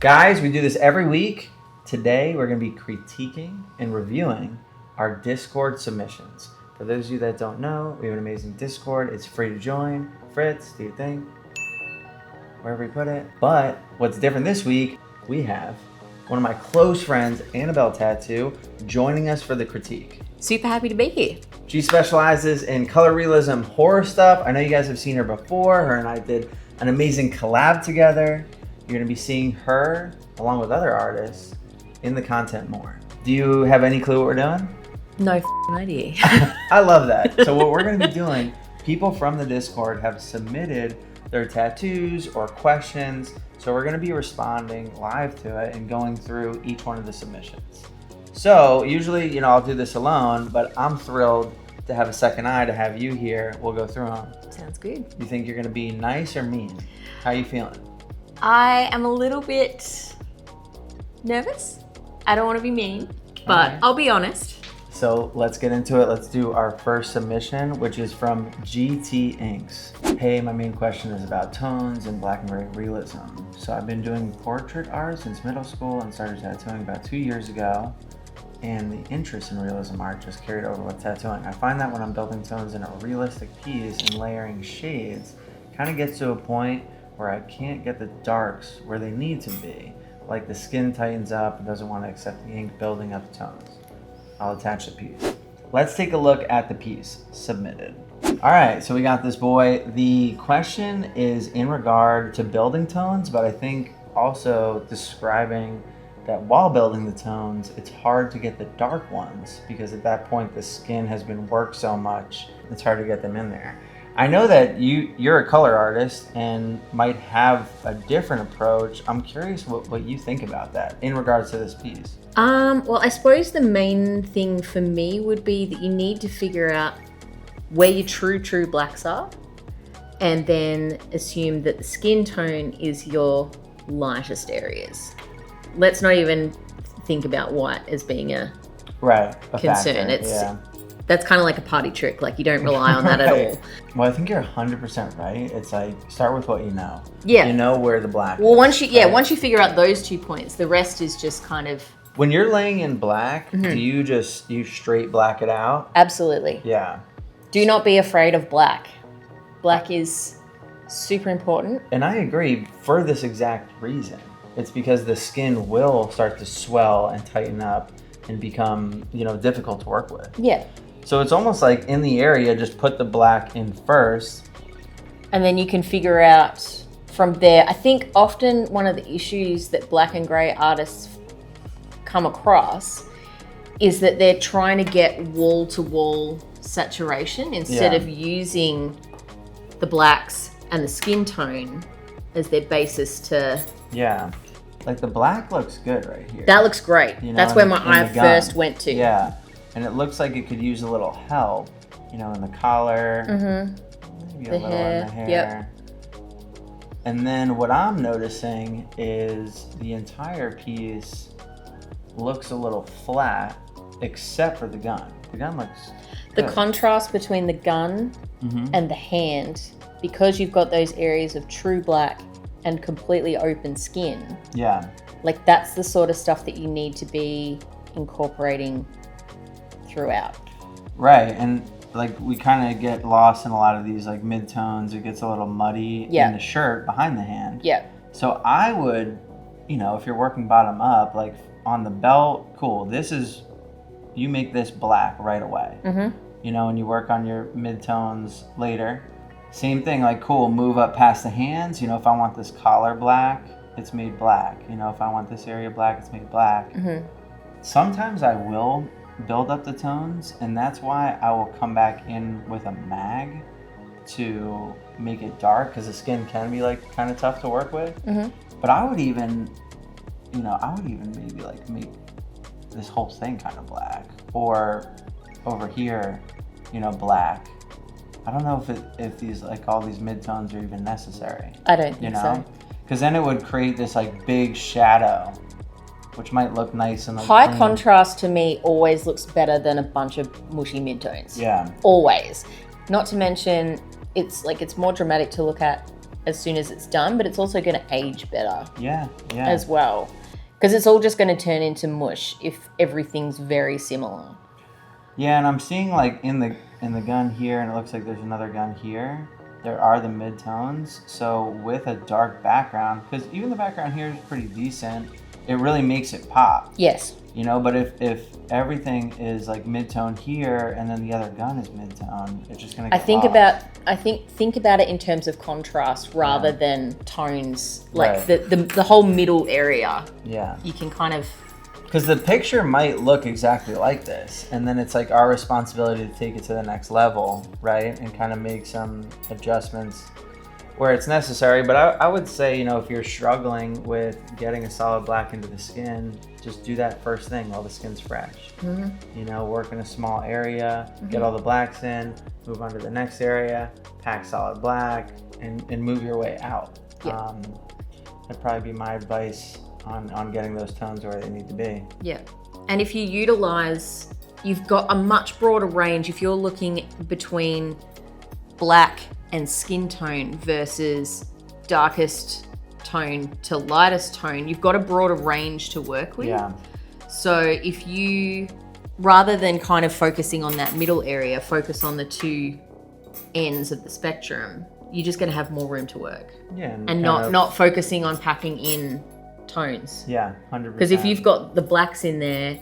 Guys, we do this every week. Today, we're going to be critiquing and reviewing our Discord submissions. For those of you that don't know, we have an amazing Discord. It's free to join. Fritz, do your thing. Wherever you put it. But what's different this week, we have one of my close friends, Annabelle Tattoo, joining us for the critique. Super happy to be here. She specializes in color realism horror stuff. I know you guys have seen her before. Her and I did an amazing collab together. You're going to be seeing her, along with other artists, in the content more. Do you have any clue what we're doing? No idea. I love that. So what we're going to be doing, people from the Discord have submitted their tattoos or questions. So we're going to be responding live to it and going through each one of the submissions. So usually, I'll do this alone, but I'm thrilled to have a second eye to have you here. We'll go through them. Sounds good. You think you're going to be nice or mean? How are you feeling? I am a little bit nervous. I don't want to be mean, but Okay. I'll be honest. So let's get into it. Let's do our first submission, which is from GT Inks. Hey, my main question is about tones and black and gray realism. So I've been doing portrait art since middle school and started tattooing about 2 years ago. And the interest in realism art just carried over with tattooing. I find that when I'm building tones in a realistic piece and layering shades, kind of gets to a point where I can't get the darks where they need to be. Like the skin tightens up and doesn't want to accept the ink building up tones. I'll attach the piece. Let's take a look at the piece submitted. All right, so we got this boy. The question is in regard to building tones, but I think also describing that while building the tones, it's hard to get the dark ones because at that point the skin has been worked so much, it's hard to get them in there. I know that you're a color artist and might have a different approach. I'm curious what you think about that in regards to this piece. Well, I suppose the main thing for me would be that you need to figure out where your true blacks are and then assume that the skin tone is your lightest areas. Let's not even think about white as being a concern. Factor, That's kind of like a party trick. Like you don't rely on that at all. Well, I think you're 100% right. It's like start with what you know. Yeah. You know where the black Well, is, once you figure out those 2 points, the rest is just kind of. When you're laying in black, do you straight black it out? Absolutely. Yeah. Do not be afraid of black. Black is super important. And I agree for this exact reason. It's because the skin will start to swell and tighten up and become, difficult to work with. Yeah. So it's almost like in the area, just put the black in first. And then you can figure out from there. I think often one of the issues that black and gray artists come across is that they're trying to get wall-to-wall saturation instead of using the blacks and the skin tone as their basis to... Yeah. Like the black looks good right here. That looks great. That's where my eye first went to. Yeah. And it looks like it could use a little help, in the collar, maybe a little in the hair. Yep. And then what I'm noticing is the entire piece looks a little flat, except for the gun. The gun looks good. The contrast between the gun and the hand, because you've got those areas of true black and completely open skin. Yeah. Like that's the sort of stuff that you need to be incorporating throughout. Right, and like we kind of get lost in a lot of these like mid-tones. It gets a little muddy in the shirt behind the hand. Yeah. So I would, if you're working bottom up, like on the belt, cool. You make this black right away. And you work on your mid-tones later. Same thing, like cool, move up past the hands. If I want this collar black, it's made black. If I want this area black, it's made black. Sometimes I will build up the tones, and that's why I will come back in with a mag to make it dark, because the skin can be like kind of tough to work with. But I would even maybe like make this whole thing kind of black, or over here, black. I don't know if these like all these midtones are even necessary. I don't think so. Because then it would create this like big shadow, which might look nice and like high clean. contrast to me always looks better than a bunch of mushy midtones. Yeah. Always. Not to mention, it's more dramatic to look at as soon as it's done, but it's also going to age better Yeah, yeah. as well. Because it's all just going to turn into mush if everything's very similar. Yeah, and I'm seeing like in the gun here, and it looks like there's another gun here. There are the mid-tones. So with a dark background, because even the background here is pretty decent, it really makes it pop. Yes. You know, but if everything is like mid-tone here and then the other gun is mid-tone, it's just gonna get think lost. think about it in terms of contrast rather than tones. Like Right. the whole middle area. Yeah. You can kind of Because the picture might look exactly like this, and then it's like our responsibility to take it to the next level, right? And kind of make some adjustments where it's necessary. But I would say, you know, if you're struggling with getting a solid black into the skin, just do that first thing while the skin's fresh. You know, work in a small area, get all the blacks in, move on to the next area, pack solid black, and move your way out. Yeah. That'd probably be my advice on getting those tones where they need to be. Yeah. And if you utilize, you've got a much broader range. If you're looking between black and skin tone versus darkest tone to lightest tone, you've got a broader range to work with. Yeah. So if you, rather than kind of focusing on that middle area, focus on the two ends of the spectrum, you're just going to have more room to work. Yeah. And not focusing on packing in tones. Yeah, 100%. Because if you've got the blacks in there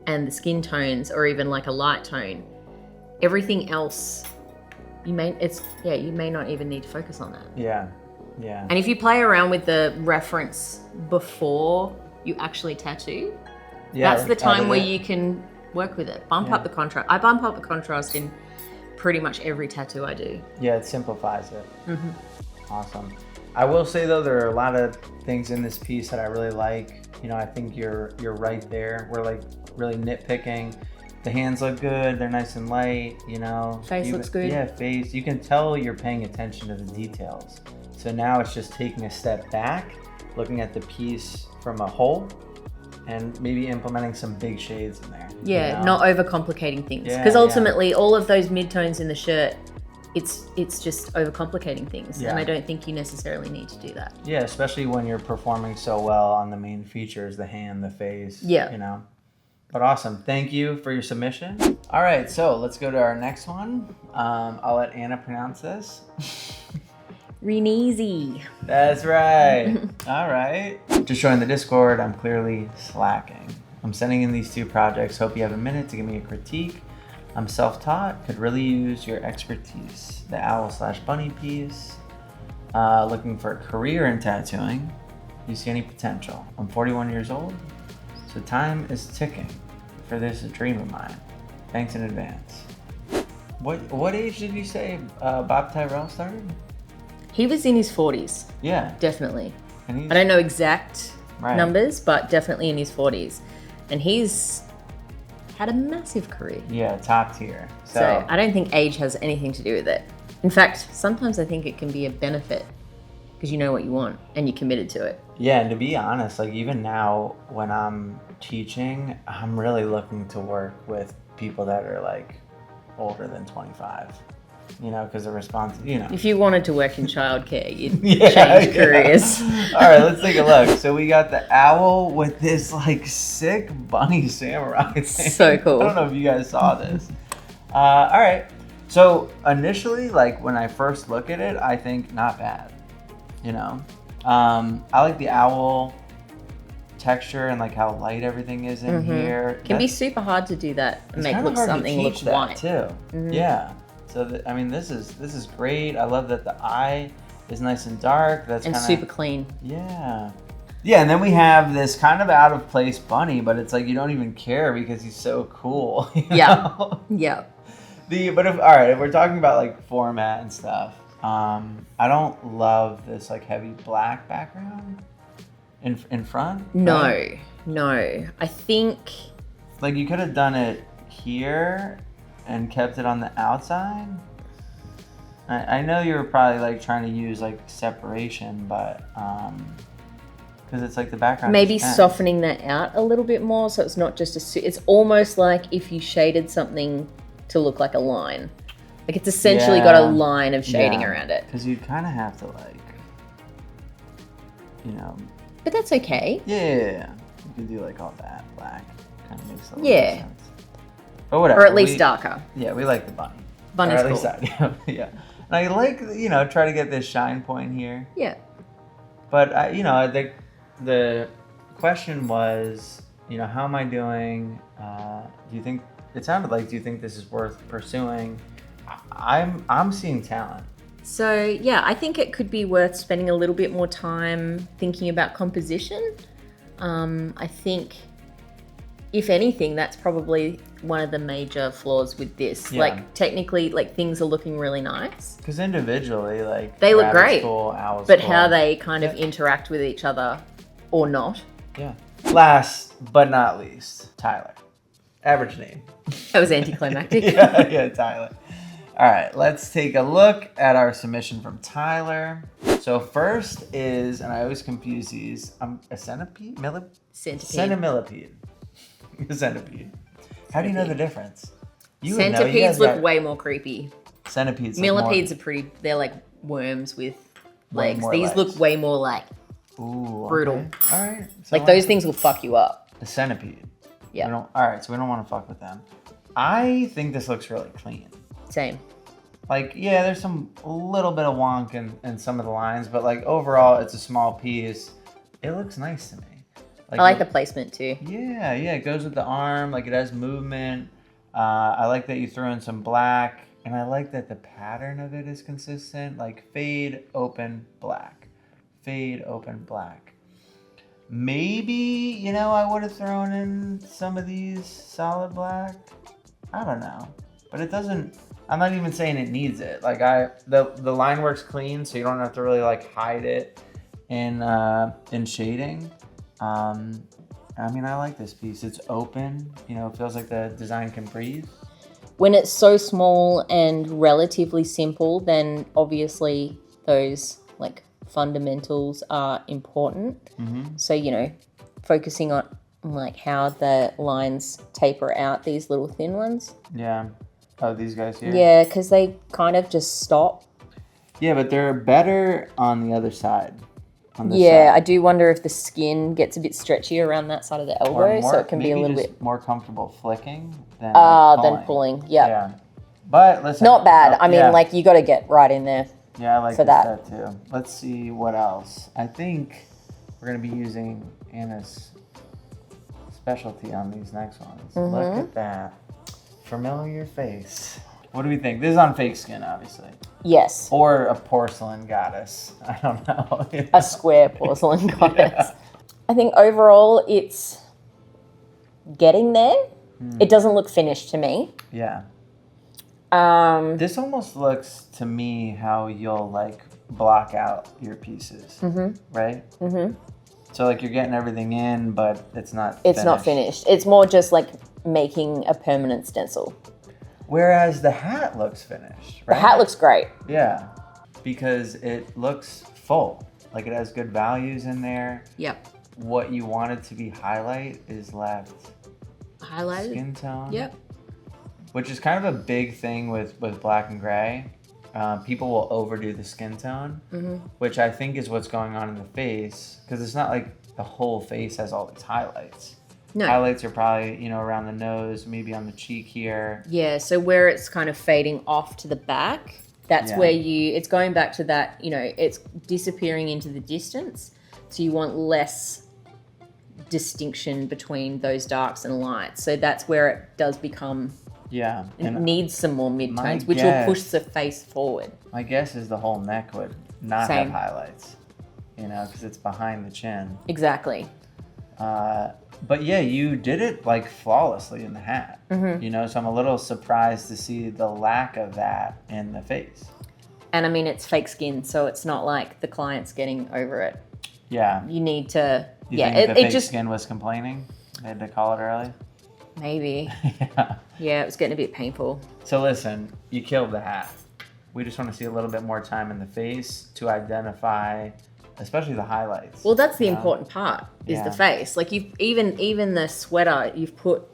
and the skin tones, or even like a light tone, everything else, you may not even need to focus on that. Yeah, yeah. And if you play around with the reference before you actually tattoo, that's the time where you can work with it. Bump up the contrast. I bump up the contrast in pretty much every tattoo I do. Yeah, it simplifies it. Awesome. I will say though, there are a lot of things in this piece that I really like. You know, I think you're right there. We're like really nitpicking. The hands look good. They're nice and light. You know, Face looks good. Yeah, face. You can tell you're paying attention to the details. So now it's just taking a step back, looking at the piece from a whole, and maybe implementing some big shades in there. Yeah, you know? not overcomplicating things. Yeah, Because ultimately, all of those mid-tones in the shirt, it's just overcomplicating things. Yeah. And I don't think you necessarily need to do that. Yeah, especially when you're performing so well on the main features, the hand, the face. Yeah. You know. But awesome. Thank you for your submission. All right, so let's go to our next one. I'll let Anna pronounce this. Reese. That's right. All right. Just join the Discord. I'm clearly slacking. I'm sending in these two projects. Hope you have a minute to give me a critique. I'm self-taught. Could really use your expertise. The owl/bunny piece. Looking for a career in tattooing. Do you see any potential? I'm 41 years old, so time is ticking for this dream of mine. Thanks in advance. What age did you say Bob Tyrell started? He was in his 40s, Yeah. definitely. And he's, I don't know exact Right. numbers, but definitely in his 40s. And he's had a massive career. Yeah, top tier. So I don't think age has anything to do with it. In fact, sometimes I think it can be a benefit because you know what you want and you're committed to it. Yeah, and to be honest, like even now when I'm teaching, I'm really looking to work with people that are like older than 25. You know, because the response, you know. If you wanted to work in childcare, you'd Yeah, change careers. All right, let's take a look. So we got the owl with this like sick bunny samurai thing. So cool. I don't know if you guys saw this. All right. So initially, like when I first look at it, I think not bad. You know, I like the owl texture and like how light everything is in here. It can be super hard to do that and It's make kind of look hard to something look teach that white. too. Yeah. So I mean, this is great. I love that the eye is nice and dark. That's And kinda, super clean. Yeah. Yeah, and then we have this kind of out of place bunny, but it's like you don't even care because he's so cool. you know? Yeah. But if we're talking about like format and stuff, I don't love this like heavy black background in front. No, right? no. I think Like you could have done it here and kept it on the outside. I know you were probably like trying to use like separation, but because it's like the background. maybe is tense. softening that out a little bit more so it's not just it's almost like if you shaded something to look like a line. Like it's essentially got a line of shading around it. Because you'd kind of have to like you know. But that's okay. Yeah. You can do like all that black. Kind of makes a little Yeah. sense. But whatever. Or at least darker. Yeah, we like the bunny. Bunny's or at cool. least I do. Yeah. And I like, try to get this shine point here. Yeah. But, I think the question was, how am I doing? Do you think, it sounded like, do you think this is worth pursuing? I'm seeing talent. So, yeah, I think it could be worth spending a little bit more time thinking about composition. I think, if anything, that's probably one of the major flaws with this. Yeah. Like, technically, like, things are looking really nice. Because individually, like, they look rabbit's great, cool, owl's but cool. how they kind of interact with each other or not. Yeah. Last but not least, Tyler. Average name. That was anticlimactic. yeah, Tyler. All right, let's take a look at our submission from Tyler. So first is, and I always confuse these, a centipede? Centimillipede. Centipede. How do you know the difference? You would know. Centipedes look way more creepy. Centipedes look Millipedes are pretty, they're like worms with legs. more These legs. look way more like brutal. Okay. All right. So Like those things will fuck you up. The centipede. Yeah. All right, so we don't want to fuck with them. I think this looks really clean. Same. Like, yeah, there's a little bit of wonk in some of the lines, but like overall, it's a small piece. It looks nice to me. I like the placement too. Yeah, it goes with the arm. Like it has movement. I like that you throw in some black, and I like that the pattern of it is consistent. Like fade, open, black. Fade, open, black. Maybe, I would have thrown in some of these solid black. I don't know. But it doesn't, I'm not even saying it needs it. Like the line works clean, so you don't have to really like hide it in shading. I like this piece. It's open, it feels like the design can breathe. When it's so small and relatively simple, then obviously those like fundamentals are important. Mm-hmm. So, focusing on like how the lines taper out, these little thin ones. Yeah. Oh, these guys here? Yeah, because they kind of just stop. Yeah, but they're better on the other side. Yeah, I do wonder if the skin gets a bit stretchy around that side of the elbow, so it can be a little bit more comfortable flicking than pulling. Yeah. But listen, not bad. Like you got to get right in there. Yeah, I like for that too. Let's see what else. I think we're gonna be using Anna's specialty on these next ones. Mm-hmm. Look at that familiar face. What do we think? This is on fake skin, obviously. Yes. Or a porcelain goddess. I don't know. A square porcelain goddess. Yeah. I think overall it's getting there. It doesn't look finished to me. Yeah. This almost looks to me how you'll like block out your pieces, right? Mm-hmm. So like you're getting everything in, but it's not finished. Not finished. It's more just like making a permanent stencil. Whereas the hat looks finished, right? The hat looks great. Yeah, because it looks full. Like it has good values in there. Yep. What you wanted to be highlight is left. Highlighted. Skin tone. Yep. Which is kind of a big thing with black and gray. People will overdo the skin tone, which I think is what's going on in the face, because it's not like the whole face has all these highlights. No. Highlights are probably, around the nose, maybe on the cheek here. Yeah, so where it's kind of fading off to the back, that's where it's going back to that, it's disappearing into the distance. So you want less distinction between those darks and lights. So that's where it does become... Yeah. It needs some more midtones, which will push the face forward. My guess is the whole neck would not have highlights, because it's behind the chin. Exactly. But yeah, you did it like flawlessly in the hat. So I'm a little surprised to see the lack of that in the face. And it's fake skin, so it's not like the client's getting over it. Yeah. You need to... You think the fake skin was complaining? They had to call it early? Maybe. Yeah, it was getting a bit painful. So listen, you killed the hat. We just want to see a little bit more time in the face to identify, especially the highlights. Well, that's the important part, is the face. Like you've even the sweater, you've put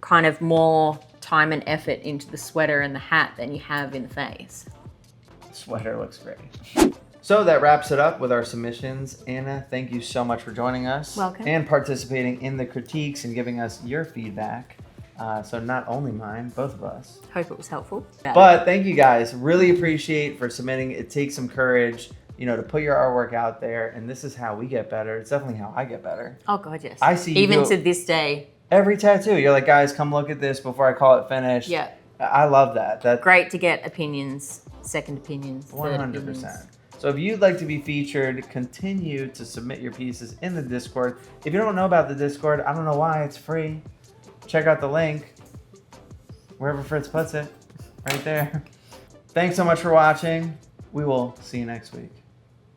kind of more time and effort into the sweater and the hat than you have in the face. Sweater looks great. So that wraps it up with our submissions. Anna, thank you so much for joining us. Welcome. And participating in the critiques and giving us your feedback. So not only mine, both of us. Hope it was helpful. But thank you guys. Really appreciate for submitting. It takes some courage, to put your artwork out there. And this is how we get better. It's definitely how I get better. Oh God, yes. I see you even do to this day. every tattoo. You're like, guys, come look at this before I call it finished. Yeah. I love that. That's Great to get opinions, second opinions, third 100%. opinions. So if you'd like to be featured, continue to submit your pieces in the Discord. If you don't know about the Discord, I don't know why, it's free. Check out the link, wherever Fritz puts it, right there. Thanks so much for watching. We will see you next week.